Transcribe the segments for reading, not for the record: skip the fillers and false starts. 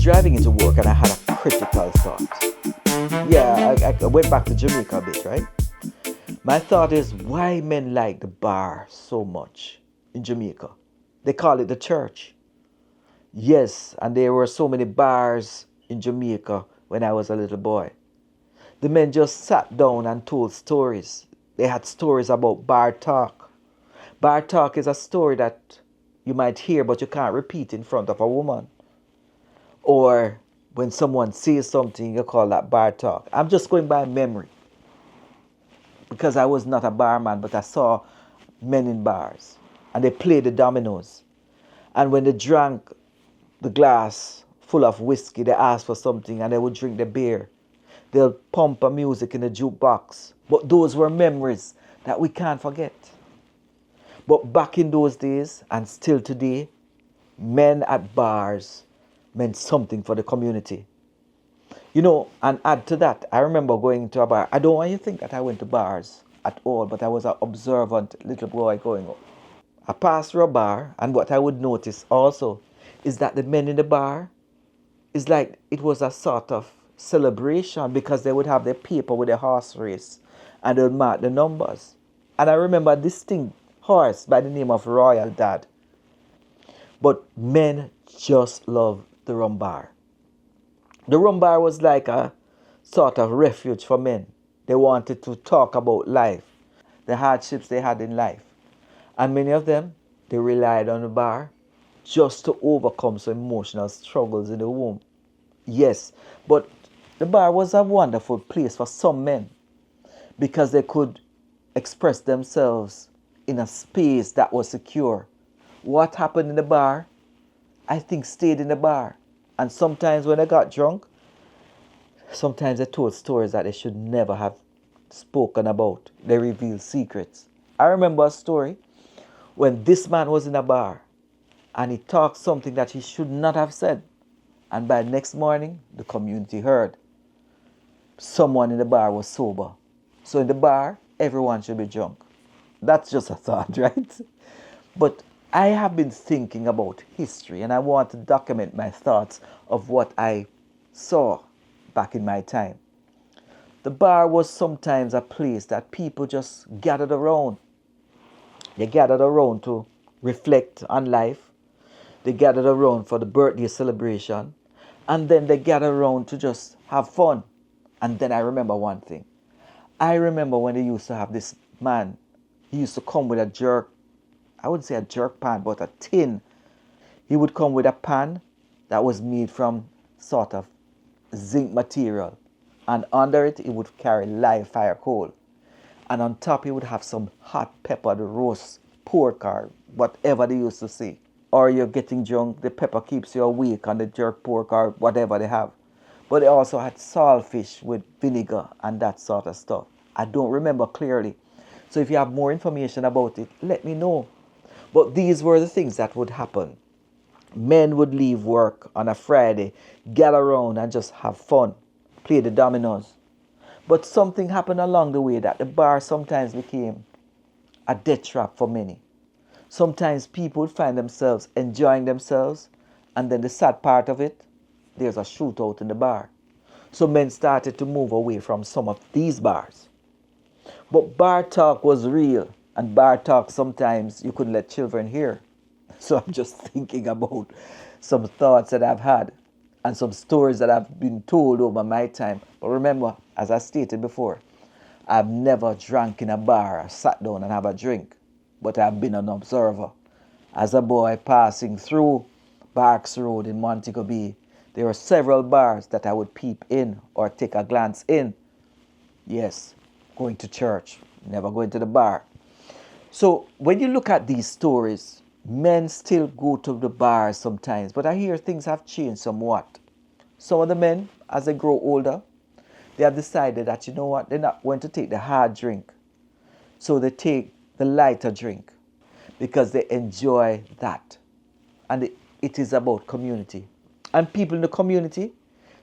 driving into work and I had a critical thought. Yeah, I went back to Jamaica a bit, right? My thought is why men like the bar so much in Jamaica. They call it the church. Yes, and there were so many bars in Jamaica when I was a little boy. The men just sat down and told stories. They had stories about bar talk. Bar talk is a story that you might hear but you can't repeat in front of a woman. Or when someone says something, you call that bar talk. I'm just going by memory because I was not a barman, but I saw men in bars and they played the dominoes. And when they drank the glass full of whiskey, they asked for something and they would drink the beer. They'll pump a music in the jukebox. But those were memories that we can't forget. But back in those days and still today, men at bars meant something for the community. You know, and add to that, I remember going to a bar. I don't want you to think that I went to bars at all, but I was an observant little boy going up. I passed through a bar, and what I would notice also is that the men in the bar is like it was a sort of celebration because they would have their paper with their horse race and they would mark the numbers. And I remember a distinct horse by the name of Royal Dad. But men just love the rum bar. The rum bar was like a sort of refuge for men. They wanted to talk about life, the hardships they had in life. And many of them, they relied on the bar just to overcome some emotional struggles in the womb. Yes, but the bar was a wonderful place for some men because they could express themselves in a space that was secure. What happened in the bar, I think stayed in the bar. And sometimes when they got drunk, sometimes they told stories that they should never have spoken about. They revealed secrets. I remember a story when this man was in a bar and he talked something that he should not have said. And by the next morning, the community heard someone in the bar was sober. So in the bar, everyone should be drunk. That's just a thought, right? But I have been thinking about history and I want to document my thoughts of what I saw back in my time. The bar was sometimes a place that people just gathered around. They gathered around to reflect on life. They gathered around for the birthday celebration. And then they gathered around to just have fun. And then I remember one thing. I remember when they used to have this man. He used to come with a jerk. I wouldn't say a jerk pan, but a tin. He would come with a pan that was made from sort of zinc material. And under it, he would carry live fire coal. And on top, he would have some hot peppered roast pork or whatever they used to say. Or you're getting drunk, the pepper keeps you awake on the jerk pork or whatever they have. But they also had saltfish with vinegar and that sort of stuff. I don't remember clearly. So if you have more information about it, let me know. But these were the things that would happen. Men would leave work on a Friday, gather around and just have fun, play the dominoes. But something happened along the way that the bar sometimes became a death trap for many. Sometimes people would find themselves enjoying themselves, and then the sad part of it, there's a shootout in the bar. So men started to move away from some of these bars. But bar talk was real, and bar talk sometimes you couldn't let children hear. So I'm just thinking about some thoughts that I've had and some stories that I've been told over my time. But remember, as I stated before, I've never drank in a bar or sat down and have a drink, but I've been an observer. As a boy passing through Barks Road in Montego Bay, there were several bars that I would peep in or take a glance in. Yes, going to church, never going to the bar. So when you look at these stories, men still go to the bars sometimes, but I hear things have changed somewhat. Some of the men, as they grow older, they have decided that, you know what, they're not going to take the hard drink. So they take the lighter drink because they enjoy that. And it is about community. And people in the community,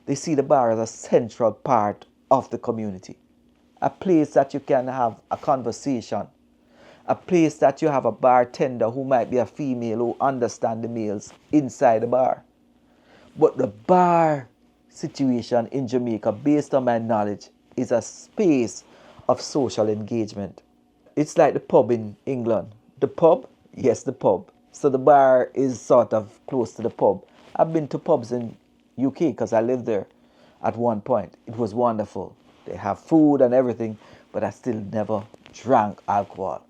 they see the bar as a central part of the community. A place that you can have a conversation. A place that you have a bartender who might be a female who understands the males inside the bar. But the bar situation in Jamaica, based on my knowledge, is a space of social engagement. It's like the pub in England. The pub? Yes, the pub. So the bar is sort of close to the pub. I've been to pubs in UK because I lived there at one point. It was wonderful. They have food and everything, but I still never drank alcohol.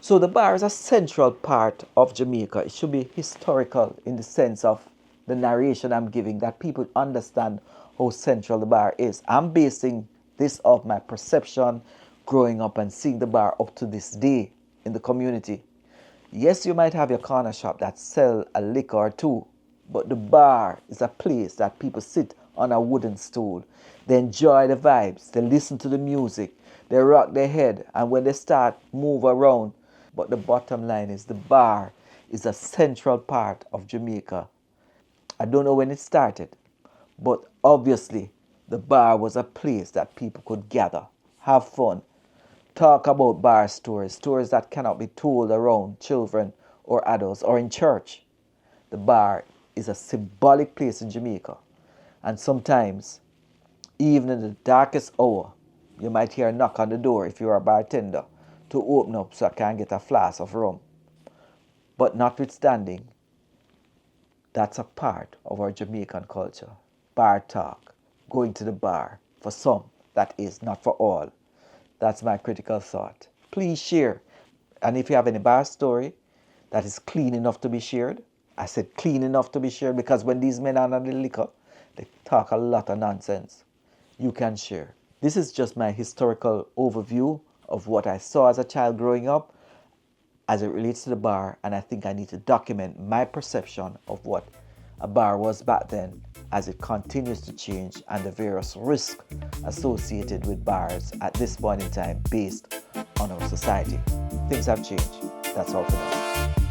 So the bar is a central part of Jamaica. It should be historical in the sense of the narration I'm giving, that people understand how central the bar is. I'm basing this off my perception growing up and seeing the bar up to this day in the community. Yes, you might have your corner shop that sell a liquor or two, but the bar is a place that people sit on a wooden stool. They enjoy the vibes, they listen to the music, they rock their head, and when they start, move around. But the bottom line is the bar is a central part of Jamaica. I don't know when it started, but obviously the bar was a place that people could gather, have fun, talk about bar stories, stories that cannot be told around children or adults or in church. The bar is a symbolic place in Jamaica. And sometimes, even in the darkest hour, you might hear a knock on the door if you're a bartender to open up so I can get a flask of rum. But notwithstanding, that's a part of our Jamaican culture. Bar talk, going to the bar. For some, that is, not for all. That's my critical thought. Please share. And if you have any bar story that is clean enough to be shared, I said clean enough to be shared because when these men are on the liquor, they talk a lot of nonsense. You can share. This is just my historical overview of what I saw as a child growing up as it relates to the bar, and I think I need to document my perception of what a bar was back then as it continues to change and the various risks associated with bars at this point in time based on our society. Things have changed. That's all for now.